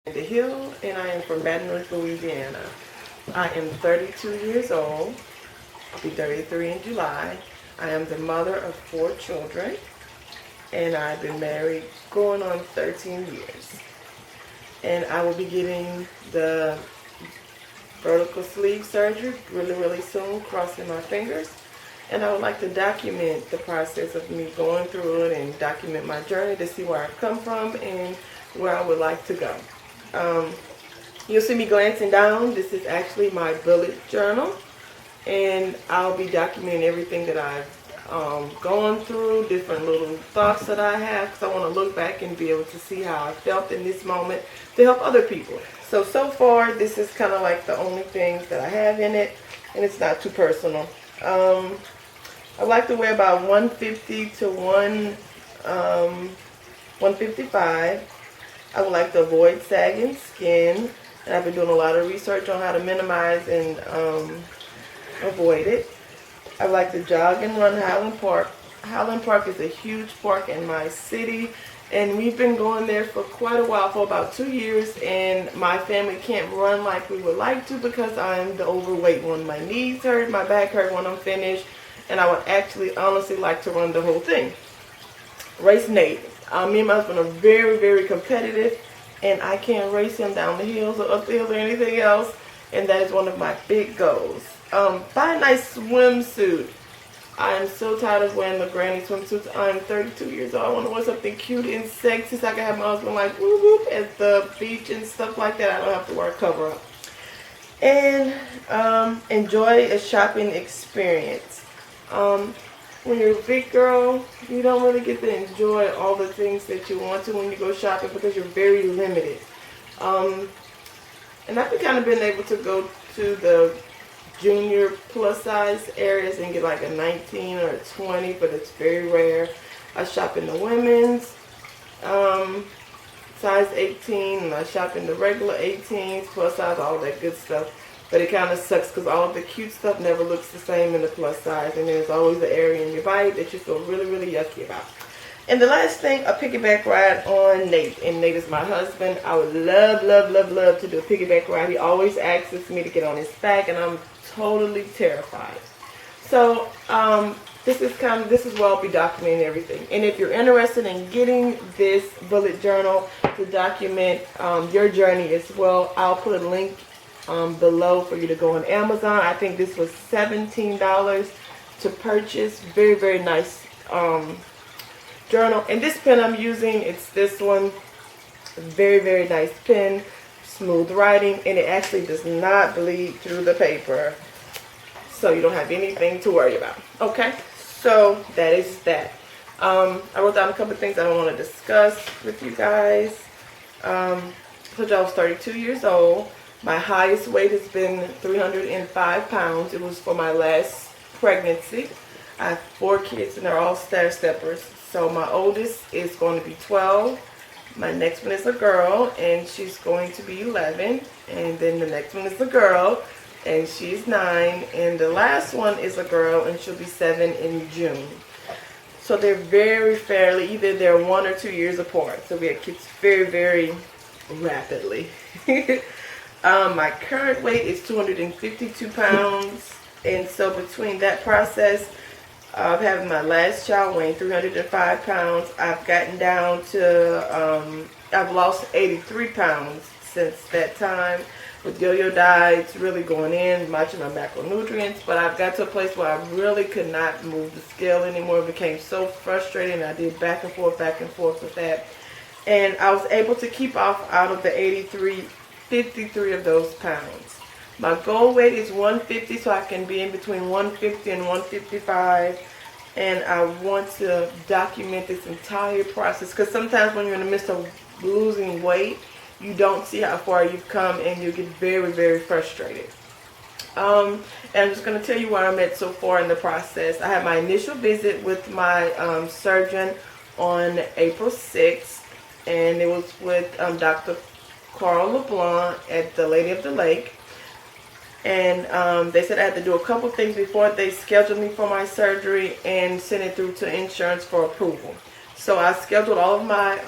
Mandy Hill, and I am from Baton Rouge, Louisiana. I am 32 years old. I'll be 33 in July. I am the mother of 4 children, and I've been married going on 13 years. And I will be getting the vertical sleeve surgery really soon, crossing my fingers. And I would like to document the process of me going through it and document my journey to see where I've come from and where I would like to go. You'll see me glancing down. This is actually my bullet journal, and I'll be documenting everything that I've gone through, different little thoughts that I have, because I want to look back and be able to see how I felt in this moment to help other people. So far, this is kind of like the only things that I have in it, and it's not too personal. I like to weigh about 150 to 155. I would like to avoid sagging skin, and I've been doing a lot of research on how to minimize and avoid it. I would like to jog and run Highland Park. Highland Park is a huge park in my city, and we've been going there for quite a while, for about 2 years, and my family can't run like we would like to because I'm the overweight one. My knees hurt, my back hurt when I'm finished, and I would actually honestly like to run the whole thing. Race Nate. Me and my husband are very competitive, and I can't race him down the hills or up the hill or anything else, and that is one of my big goals. Buy a nice swimsuit. I am so tired of wearing the granny swimsuits. I'm 32 years old. I want to wear something cute and sexy so I can have my husband like whoop whoop at the beach and stuff like that. I don't have to wear a cover up. And enjoy a shopping experience. When you're a big girl, you don't really get to enjoy all the things that you want to when you go shopping because you're very limited. And I've kind of been able to go to the junior plus size areas and get like a 19 or a 20, but it's very rare. I shop in the women's size 18, and I shop in the regular 18s, plus size, all that good stuff. But it kind of sucks because all of the cute stuff never looks the same in the plus size, and there's always an area in your body that you feel really yucky about. And the last thing, a piggyback ride on Nate. And Nate is my husband. I would love to do a piggyback ride. He always asks me to get on his back, and I'm totally terrified. So this is where I'll be documenting everything. And if you're interested in getting this bullet journal to document your journey as well, I'll put a link below for you to go on Amazon. I think this was $17 to purchase. Very nice journal. And this pen I'm using, it's this one. Very nice pen, smooth writing, and it actually does not bleed through the paper, so you don't have anything to worry about. Okay, so that is that. I wrote down a couple of things I want to discuss with you guys. I told you I was 32 years old. My highest weight has been 305 pounds. It was for my last pregnancy. I have 4 kids, and they're all stair-steppers. So my oldest is going to be 12. My next one is a girl, and she's going to be 11. And then the next one is a girl, and she's 9. And the last one is a girl, and she'll be 7 in June. So they're very fairly, either they're 1 or 2 years apart. So we have kids very rapidly. My current weight is 252 pounds, and so between that process of having my last child weighing 305 pounds, I've gotten down to, I've lost 83 pounds since that time. With yo-yo diets, really going in, watching my macronutrients, but I've got to a place where I really could not move the scale anymore. It became so frustrating. I did back and forth with that, and I was able to keep off out of the 83, 53 of those pounds. My goal weight is 150, so I can be in between 150 and 155. And I want to document this entire process, because sometimes when you're in the midst of losing weight, you don't see how far you've come, and you get very frustrated. And I'm just going to tell you where I'm at so far in the process. I had my initial visit with my surgeon on April 6th, and it was with Dr. Carl LeBlanc at the Lady of the Lake. And they said I had to do a couple things before they scheduled me for my surgery and send it through to insurance for approval. So I scheduled all of my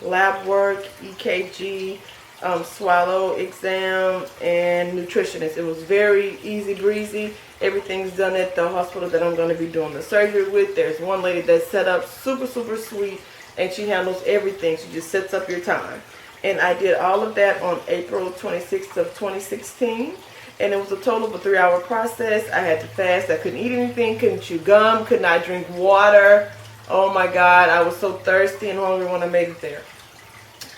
lab work, EKG, swallow exam and nutritionist. It was very easy breezy. Everything's done at the hospital that I'm going to be doing the surgery with. There's one lady that's set up super sweet, and she handles everything. She just sets up your time. And I did all of that on April 26th of 2016. And it was a total of a 3-hour process. I had to fast. I couldn't eat anything, couldn't chew gum, could not drink water. Oh my God, I was so thirsty and hungry when I made it there.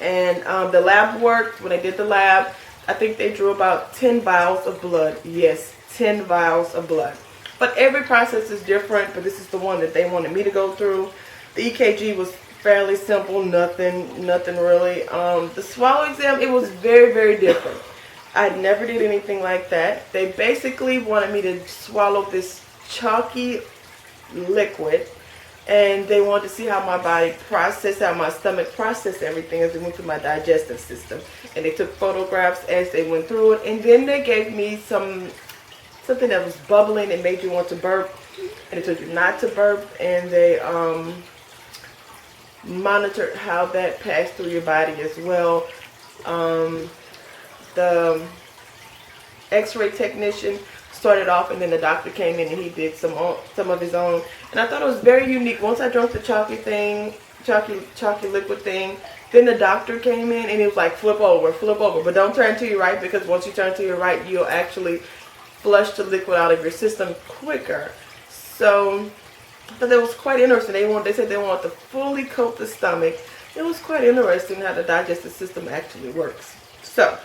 And the lab worked. When they did the lab, I think they drew about 10 vials of blood. Yes, 10 vials of blood. But every process is different, but this is the one that they wanted me to go through. The EKG was fairly simple, nothing really. The swallow exam, it was very different. I never did anything like that. They basically wanted me to swallow this chalky liquid, and they wanted to see how my body processed, how my stomach processed everything as it went through my digestive system. And they took photographs as they went through it, and then they gave me something that was bubbling and made you want to burp, and they told you not to burp, and they monitored how that passed through your body as well. The x-ray technician started off, and then the doctor came in and he did some of his own, and I thought it was very unique. Once I drank the chalky liquid thing, then the doctor came in and it was like flip over, but don't turn to your right, because once you turn to your right, you'll actually flush the liquid out of your system quicker. So I thought that was quite interesting. They said they wanted to fully coat the stomach. It was quite interesting how the digestive system actually works. So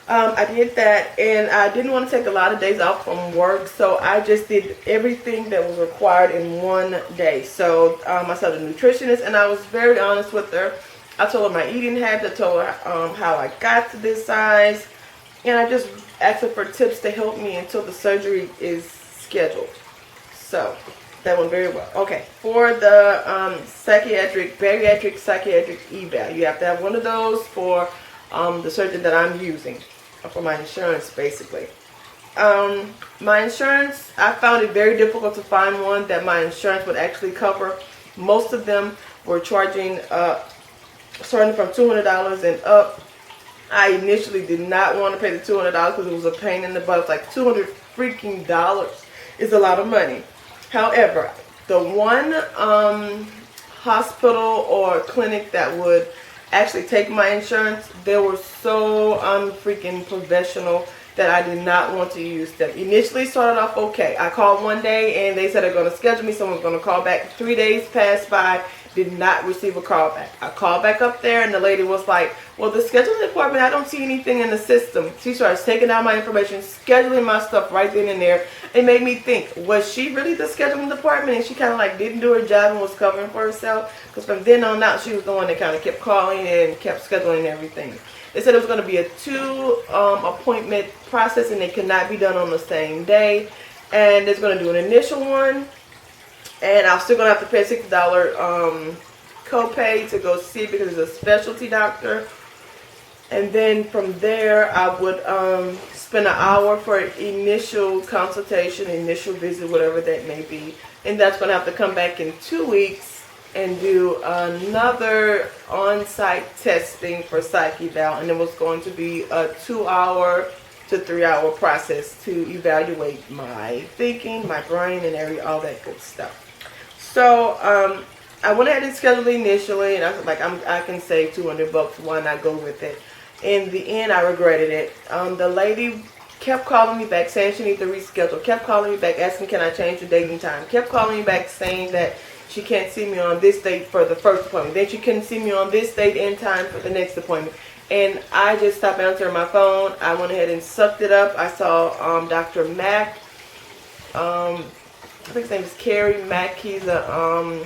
I did that, and I didn't want to take a lot of days off from work, so I just did everything that was required in one day. So I saw the nutritionist, and I was very honest with her. I told her my eating habits. I told her how I got to this size, and I just asked her for tips to help me until the surgery is scheduled. So that went very well. Okay, for the bariatric psychiatric eval, you have to have one of those for the surgeon that I'm using for my insurance, basically. My insurance, I found it very difficult to find one that my insurance would actually cover. Most of them were charging starting from $200 and up. I initially did not want to pay the $200 because it was a pain in the butt. It's like $200 freaking dollars is a lot of money. However, the one hospital or clinic that would actually take my insurance, they were so unfreaking professional that I did not want to use them. Initially started off okay. I called one day and they said they're going to schedule me. Someone's going to call back. 3 days passed by, did not receive a call back. I called back up there and the lady was like, well, the scheduling department, I don't see anything in the system. She starts taking down my information, scheduling my stuff right then and there. It made me think, was she really the scheduling department and she kind of like didn't do her job and was covering for herself? Because from then on out, she was the one that kind of kept calling and kept scheduling everything. They said it was going to be a 2 appointment process and it could not be done on the same day. And it's going to do an initial one. And I'm still going to have to pay a $60 copay to go see because it's a specialty doctor. And then from there, I would spend an hour for initial consultation, initial visit, whatever that may be. And that's going to have to come back in 2 weeks and do another on-site testing for psych eval. And it was going to be a 2-hour to 3-hour process to evaluate my thinking, my brain, and all that good stuff. So I went ahead and scheduled it initially, and I was like, I can save $200. Why not go with it? In the end, I regretted it. The lady kept calling me back saying she needs to reschedule. Kept calling me back asking, can I change the date and time? Kept calling me back saying that she can't see me on this date for the first appointment. Then she couldn't see me on this date and time for the next appointment. And I just stopped answering my phone. I went ahead and sucked it up. I saw Dr. Mack. I think his name is Kerry Mack. He's a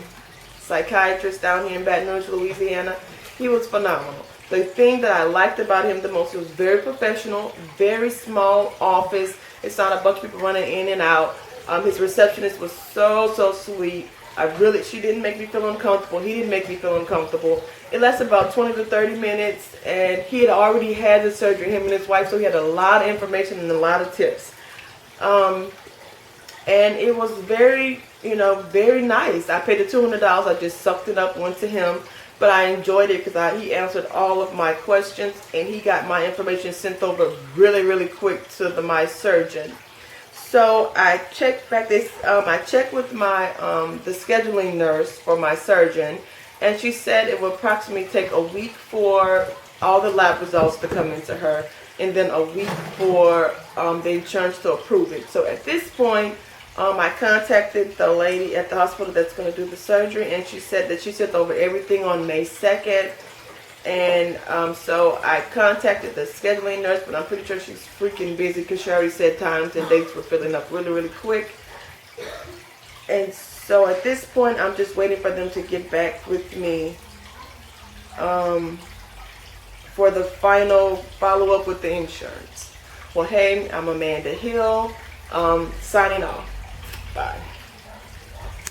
psychiatrist down here in Baton Rouge, Louisiana. He was phenomenal. The thing that I liked about him the most, he was very professional, very small office. It's not a bunch of people running in and out. His receptionist was so sweet. She didn't make me feel uncomfortable. He didn't make me feel uncomfortable. It lasted about 20 to 30 minutes, and he had already had the surgery, him and his wife, so he had a lot of information and a lot of tips. And it was very, very nice. I paid the $200. I just sucked it up, went to him. but I enjoyed it because he answered all of my questions, and he got my information sent over really, really quick to my surgeon. So I checked back this. I checked with my the scheduling nurse for my surgeon, and she said it would approximately take a week for all the lab results to come into her, and then a week for the insurance to approve it. So at this point, I contacted the lady at the hospital that's going to do the surgery, and she said that she sent over everything on May 2nd. And so I contacted the scheduling nurse, but I'm pretty sure she's freaking busy because she already said times and dates were filling up really, really quick. And so at this point, I'm just waiting for them to get back with me for the final follow-up with the insurance. Well, hey, I'm Amanda Hill, signing off. Bye.